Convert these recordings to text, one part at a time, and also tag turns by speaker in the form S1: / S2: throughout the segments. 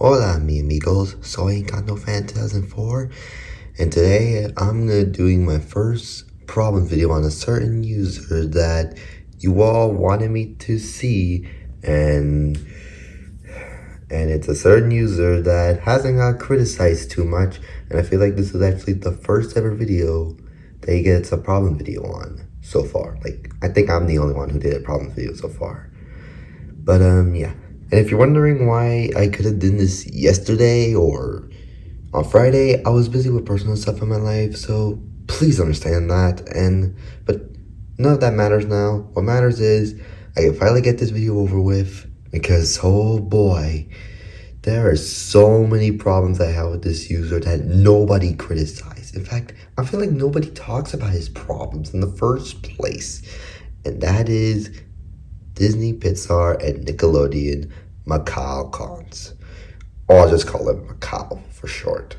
S1: Hola, mi amigos. Soy Encanto Fan 2004, and today I'm doing my first problem video on a certain user that you all wanted me to see, and it's a certain user that hasn't got criticized too much, and I feel like this is actually the first ever video that he gets a problem video on so far. Like, I think I'm the only one who did a problem video so far. But yeah. And if you're wondering why I could have done this yesterday or on Friday, I was busy with personal stuff in my life, so please understand that. But none of that matters now. What matters is I can finally get this video over with because oh boy, there are so many problems I have with this user that nobody criticized. In fact, I feel like nobody talks about his problems in the first place. And that is Disney, Pixar, and Nickelodeon Mekhi Collins. Or I'll just call him Mekhi for short.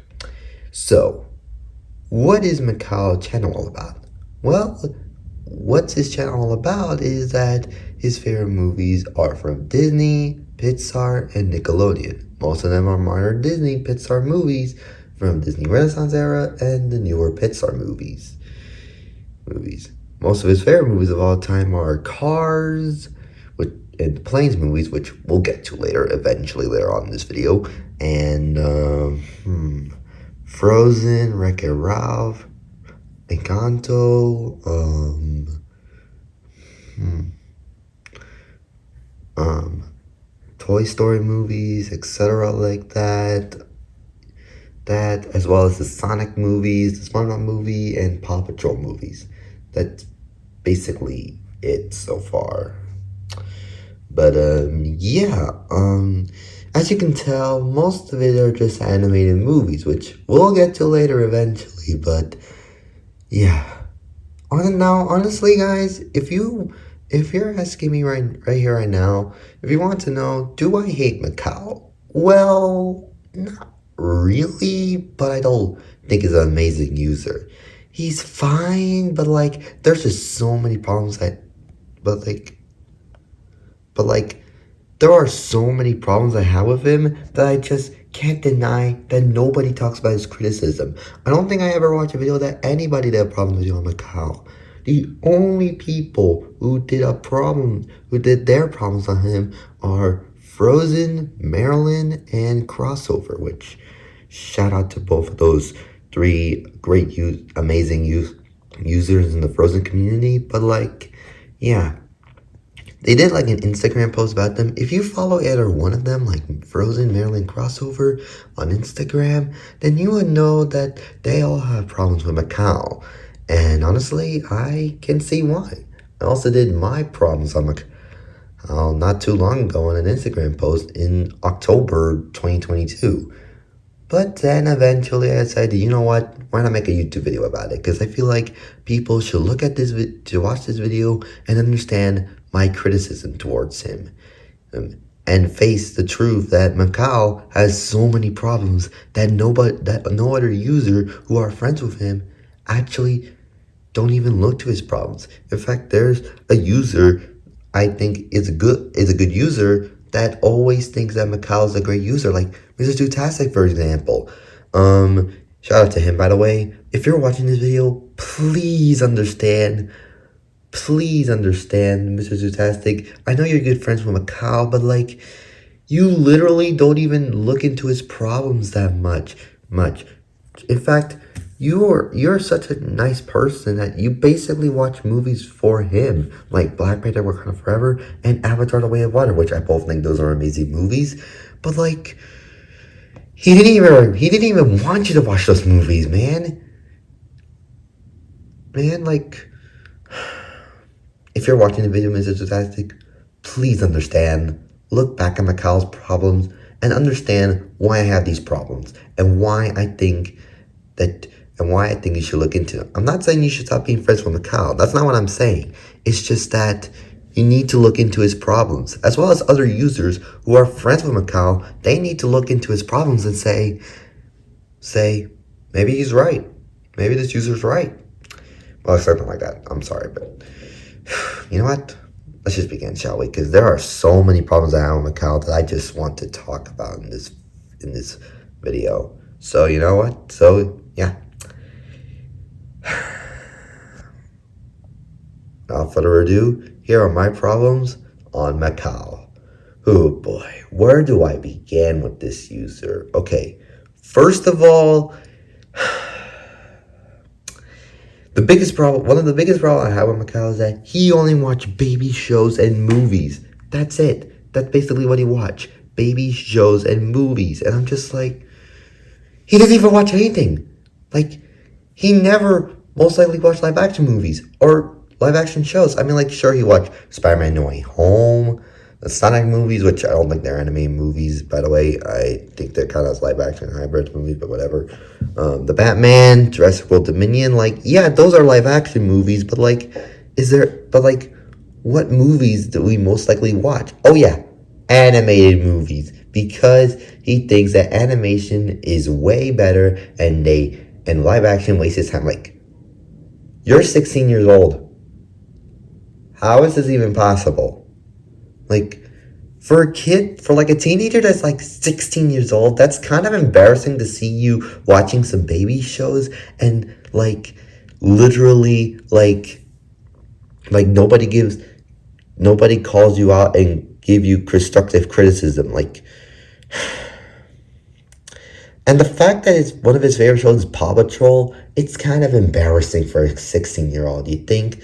S1: So, what is Mekhi channel all about? Well, what's his channel all about is that his favorite movies are from Disney, Pixar, and Nickelodeon. Most of them are modern Disney, Pixar movies from Disney Renaissance era and the newer Pixar movies. Most of his favorite movies of all time are Cars, and the Planes movies, which we'll get to eventually later on in this video, and Frozen, Wreck-It Ralph, Encanto, Toy Story movies, etc. like that. That, as well as the Sonic movies, the SpongeBob movie, and Paw Patrol movies. That's basically it so far. But yeah, as you can tell, most of it are just animated movies, which we'll get to later eventually. But yeah, now honestly, guys, if you're asking me right here right now, if you want to know, do I hate Mekhi? Well, not really, but I don't think he's an amazing user. He's fine, but like, there's just so many problems but like, there are so many problems I have with him that I just can't deny that nobody talks about his criticism. I don't think I ever watched a video that anybody did a problem video on Mekhi. The only people who did their problems on him are Frozen, Marilyn, and Crossover, which shout out to both of those three great, amazing users in the Frozen community. But like, yeah. They did like an Instagram post about them. If you follow either one of them, like Frozen, Marilyn, Crossover on Instagram, then you would know that they all have problems with Mekhi. And honestly, I can see why. I also did my problems on Mekhi not too long ago on an Instagram post in October 2022. But then eventually I decided, you know what, why not make a YouTube video about it? Because I feel like people should look at this to watch this video and understand my criticism towards him. And face the truth that Mekhi has so many problems that no other user who are friends with him actually don't even look to his problems. In fact, there's a user I think is a good user that always thinks that Mekhi is a great user, like Mr. Tutastic, for example. Shout out to him, by the way. If you're watching this video, please understand, Mr. Tutastic. I know you're good friends with Mekhi, but like, you literally don't even look into his problems that much. In fact, you're such a nice person that you basically watch movies for him, like Black Panther: Wakanda Forever and Avatar: The Way of Water, which I both think those are amazing movies. But like, he didn't even want you to watch those movies, man. Like, if you're watching the video, Mr. Fantastic, please understand. Look back at Mekhi's problems and understand why I have these problems and why I think you should look into it. I'm not saying you should stop being friends with Mekhi. That's not what I'm saying. It's just that you need to look into his problems, as well as other users who are friends with Mekhi. They need to look into his problems and say, maybe he's right. Maybe this user's right. Well, something like that. I'm sorry, but you know what? Let's just begin, shall we? Because there are so many problems I have with Mekhi that I just want to talk about in in this video. So you know what? So yeah. Without further ado, here are my problems on Mekhi. Oh boy, where do I begin with this user? Okay, first of all, one of the biggest problems I have with Mekhi is that he only watch baby shows and movies. That's it. That's basically what he watch. Baby shows and movies. And I'm just like, he doesn't even watch anything. Like, he never most likely watched live action movies or live action shows. I mean, like, sure, he watched Spider-Man No Way Home, the Sonic movies, which I don't think they're anime movies, by the way. I think they're kind of live action hybrid movies, but whatever. The Batman, Jurassic World Dominion, like, yeah, those are live action movies, but like, what movies do we most likely watch? Oh yeah, animated movies, because he thinks that animation is way better and live action wastes his time. Like, you're 16 years old. How is this even possible? Like, for a teenager that's like 16 years old, that's kind of embarrassing to see you watching some baby shows and like literally like nobody calls you out and give you constructive criticism. Like, and the fact that one of his favorite shows is Paw Patrol, it's kind of embarrassing for a 16-year-old. You think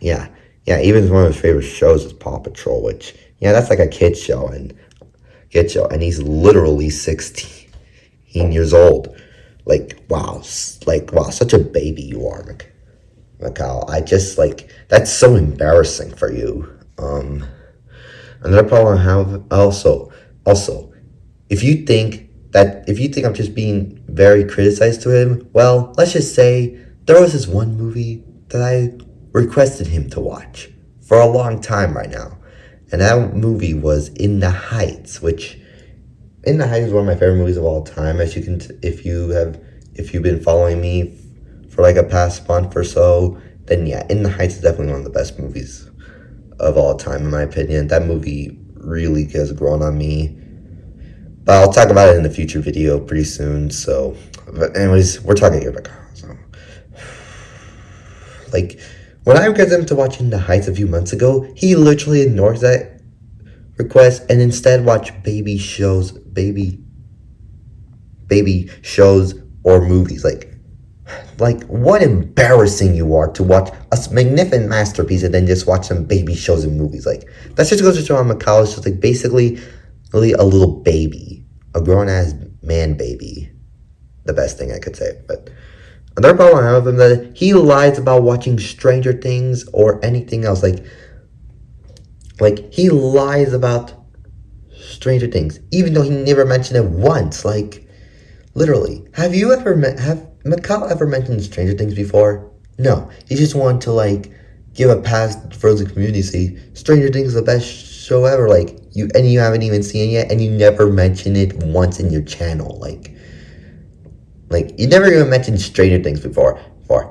S1: yeah, even one of his favorite shows is Paw Patrol, which, yeah, that's like a kid show, and he's literally 16 years old. Like, wow, such a baby you are, Mekhi. I just, like, that's so embarrassing for you. Another problem I have also, if you think I'm just being very criticized to him, well, let's just say there was this one movie that I requested him to watch for a long time right now, and that movie was In the Heights, which In the Heights is one of my favorite movies of all time. As you can, if you've been following me for like a past month or so, then yeah, In the Heights is definitely one of the best movies of all time, in my opinion. That movie really has grown on me. But I'll talk about it in a future video pretty soon. So, but anyways, we're talking here about cars. So, like, when I requested him to watch In the Heights a few months ago, he literally ignores that request and instead watch baby shows or movies. Like, what embarrassing you are to watch a magnificent masterpiece and then just watch some baby shows and movies. Like, that just goes to show I'm a college, just like basically really a little baby, a grown-ass man baby. The best thing I could say. But another problem I have with him that he lies about watching Stranger Things or anything else. Like he lies about Stranger Things, even though he never mentioned it once. Like, literally, have Mekhi ever mentioned Stranger Things before? No, he just wanted to like give a pass to the frozen community. Say Stranger Things is the best show ever. Like you haven't even seen it yet, and you never mentioned it once in your channel. Like you never even mentioned Stranger Things before.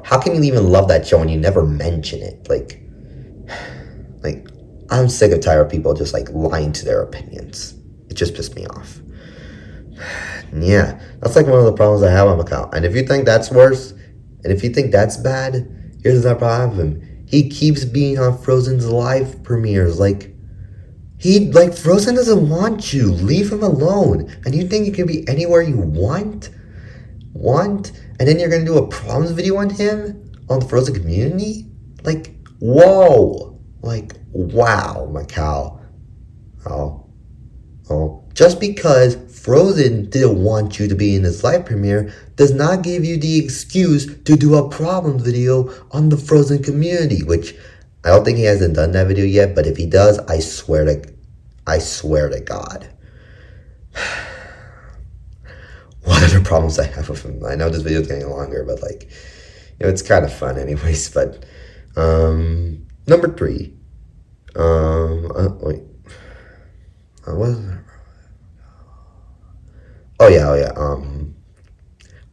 S1: How can you even love that show and you never mention it? Like I'm sick of tired of people just like lying to their opinions. It just pissed me off. Yeah, that's like one of the problems I have on my account. And if you think that's worse, and if you think that's bad, here's another problem with him. He keeps being on Frozen's live premieres. Frozen doesn't want you. Leave him alone. And you think you can be anywhere you want? And then you're gonna do a problems video on him? On the Frozen community? Like, whoa. Like, wow, Mekhi. Oh. Just because Frozen didn't want you to be in this live premiere does not give you the excuse to do a problems video on the Frozen community, which I don't think he hasn't done that video yet, but if he does, I swear to God. What other problems I have with him? I know this video is getting longer, but it's kind of fun anyways. But number 3. Wait. What is that? Oh yeah.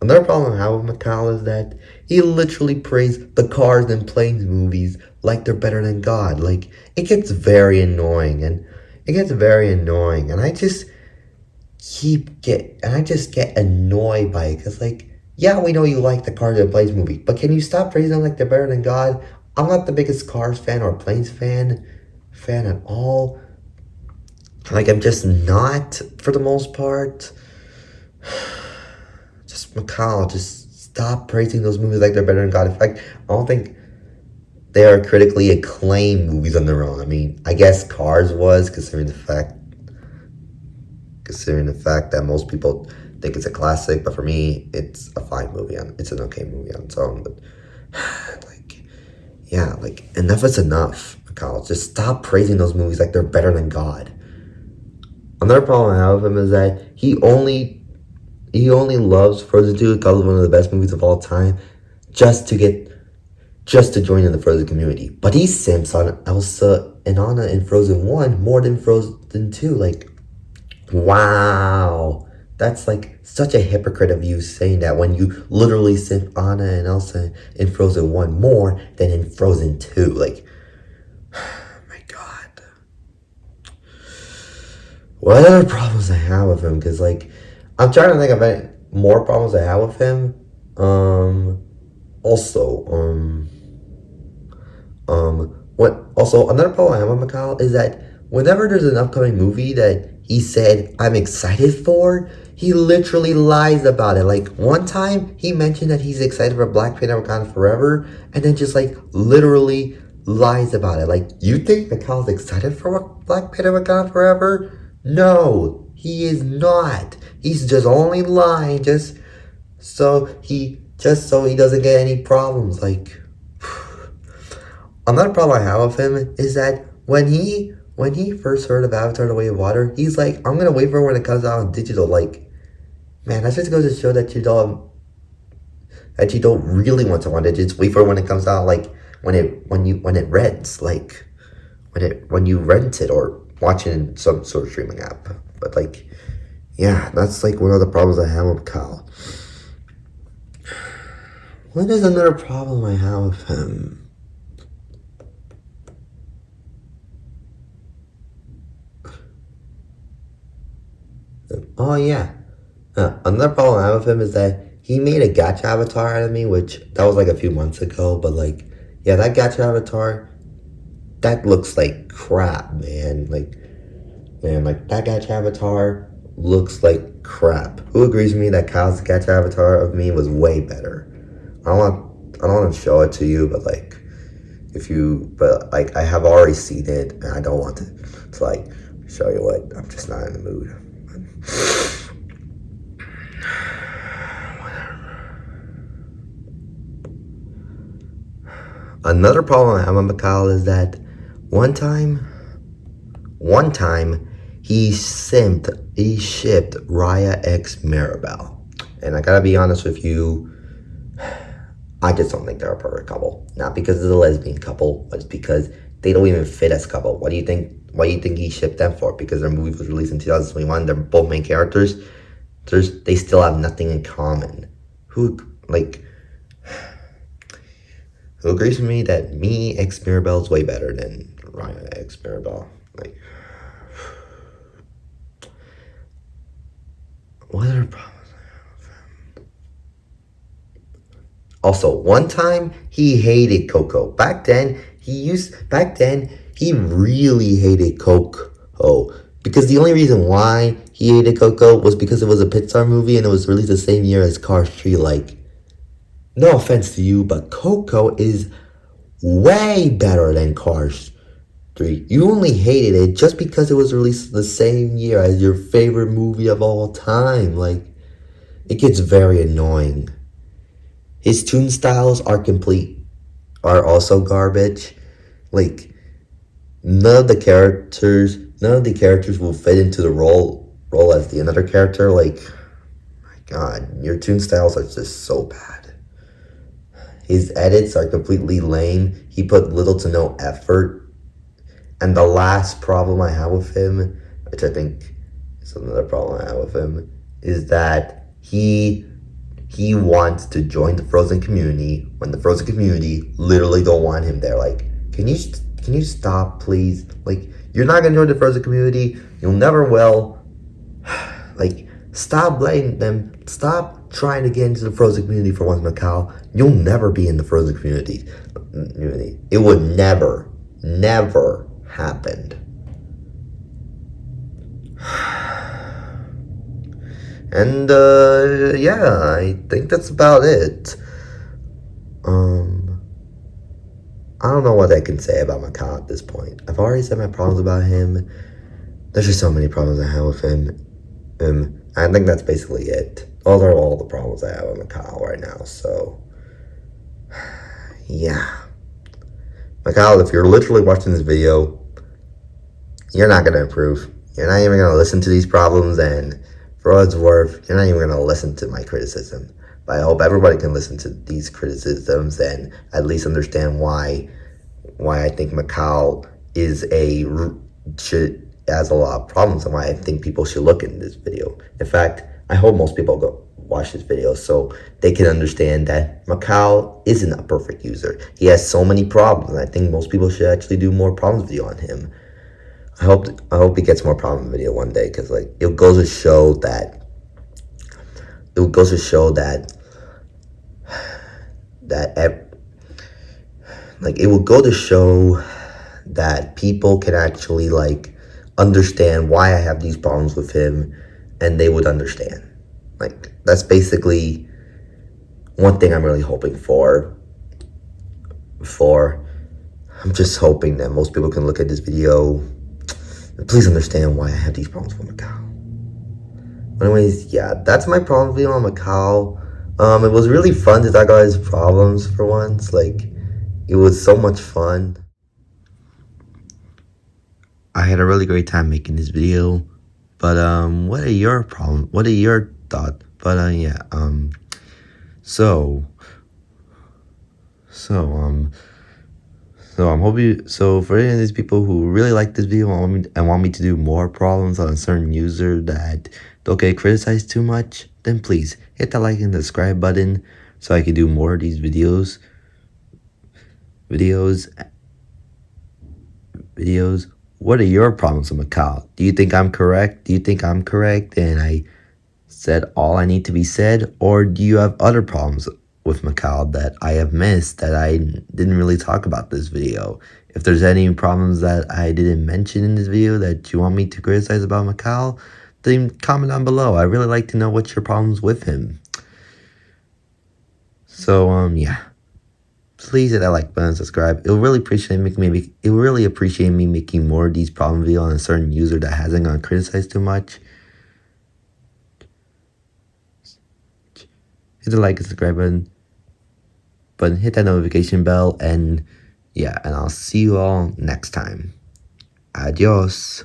S1: Another problem I have with Mekhi is that he literally praised the Cars and Planes movies like they're better than God. Like, it gets very annoying, and I just I just get annoyed by it, because, like, yeah, we know you like the Cars and Planes movie, but can you stop praising them like they're better than God? I'm not the biggest Cars fan or Planes fan at all. Like, I'm just not, for the most part. Just, McCall, just stop praising those movies like they're better than God. In fact, I don't think they are critically acclaimed movies on their own. I mean, I guess Cars was, considering the fact that most people think it's a classic, but for me, it's a fine movie. It's an okay movie on its own. But like, yeah, like, enough is enough, McCall. Just stop praising those movies like they're better than God. Another problem I have with him is that he only loves Frozen 2 because it's one of the best movies of all time, just to join in the Frozen community. But he simps on Elsa and Anna in Frozen 1 more than Frozen 2. Like, wow. That's like such a hypocrite of you saying that when you literally simp Anna and Elsa in Frozen 1 more than in Frozen 2. Like, my God. What other problems I have with him? Because, like, I'm trying to think of any more problems I have with him. Also, another problem I have with Mikhail is that whenever there's an upcoming movie that he said I'm excited for, he literally lies about it. Like, one time he mentioned that he's excited for Black Panther Wakanda Forever, and then just, like, literally lies about it. Like, you think Mikhail's excited for Black Panther Wakanda Forever? No, he is not. He's just only lying so he doesn't get any problems. Like, another problem I have with him is that when he first heard of Avatar: The Way of Water, he's like, I'm gonna wait for when it comes out on digital. Like, man, that just goes to show that you don't really want to watch it. Just wait for when it comes out, like when it rents, like when you rent it or watch it in some sort of streaming app. But, like, yeah, that's like one of the problems I have with Kyle. What is another problem I have with him? Oh, yeah. Another problem I have with him is that he made a gacha avatar out of me, which that was like a few months ago. But, like, yeah, that gacha avatar, that looks like crap, man. Like, that gacha avatar looks like crap. Who agrees with me that Kyle's gacha avatar of me was way better? I don't want to show it to you, but, like, I have already seen it, and I don't want to like, show you what. I'm just not in the mood. Another problem I have with Mikhail is that one time, he shipped Raya X Maribel. And I gotta be honest with you, I just don't think they're a perfect couple. Not because it's a lesbian couple, but it's because they don't even fit as a couple. Why do you think he shipped them for? Because their movie was released in 2021. They're both main characters. They still have nothing in common. Who agrees with me that me X Mirabelle is way better than Raya X Mirabelle? Like, what other problems I have with him? Also, one time he hated Coco. Back then he really hated Coco. Because the only reason why he hated Coco was because it was a Pixar movie and it was released the same year as Cars 3. Like, no offense to you, but Coco is way better than Cars 3. You only hated it just because it was released the same year as your favorite movie of all time. Like, it gets very annoying. His tune styles are also garbage. Like, none of the characters will fit into the role as the another character. Like, my God, your tune styles are just so bad. His edits are completely lame. He put little to no effort. And the last problem I have with him, which I think is another problem I have with him, is that he wants to join the Frozen community when the Frozen community literally don't want him there. Like, Can you stop, please? Like, you're not gonna join the frozen community. You'll never will. Like, stop letting them. Stop trying to get into the frozen community for once, Macau. You'll never be in the frozen community. It would never, never happen. And yeah, I think that's about it. I don't know what I can say about Macau at this point. I've already said my problems about him. There's just so many problems I have with him. I think that's basically it. Those are all the problems I have with Macau right now. So, yeah. Macau, if you're literally watching this video, you're not gonna improve. You're not even gonna listen to these problems, and for what it's worth, you're not even gonna listen to my criticism. But I hope everybody can listen to these criticisms and at least understand why I think Macau has a lot of problems and why I think people should look in this video. In fact, I hope most people go watch this video so they can understand that Macau isn't a perfect user. He has so many problems, and I think most people should actually do more problems video on him. I hope he gets more problem video one day, because like it goes to show that it will go to show that people can actually like understand why I have these problems with him, and they would understand. Like, that's basically one thing I'm really hoping for. I'm just hoping that most people can look at this video and please understand why I have these problems with Macau. But anyways, yeah, that's my problem video on Macau. It was really fun to talk about his problems for once. Like, it was so much fun. I had a really great time making this video. But what are your problems? What are your thoughts? But yeah, so I'm hoping. So for any of these people who really like this video and want me to do more problems on a certain user that don't get criticized too much, then please hit that like and subscribe button so I can do more of these videos. What are your problems with Macau? Do you think I'm correct? And I said all I need to be said? Or do you have other problems with Macau that I have missed that I didn't really talk about this video? If there's any problems that I didn't mention in this video that you want me to criticize about Macau, then comment down below. I really like to know what's your problems with him. So yeah. Please hit that like button and subscribe. It will really appreciate me making more of these problem videos on a certain user that hasn't gotten criticized too much. Hit the like and subscribe button, hit that notification bell, and yeah, and I'll see you all next time. Adios.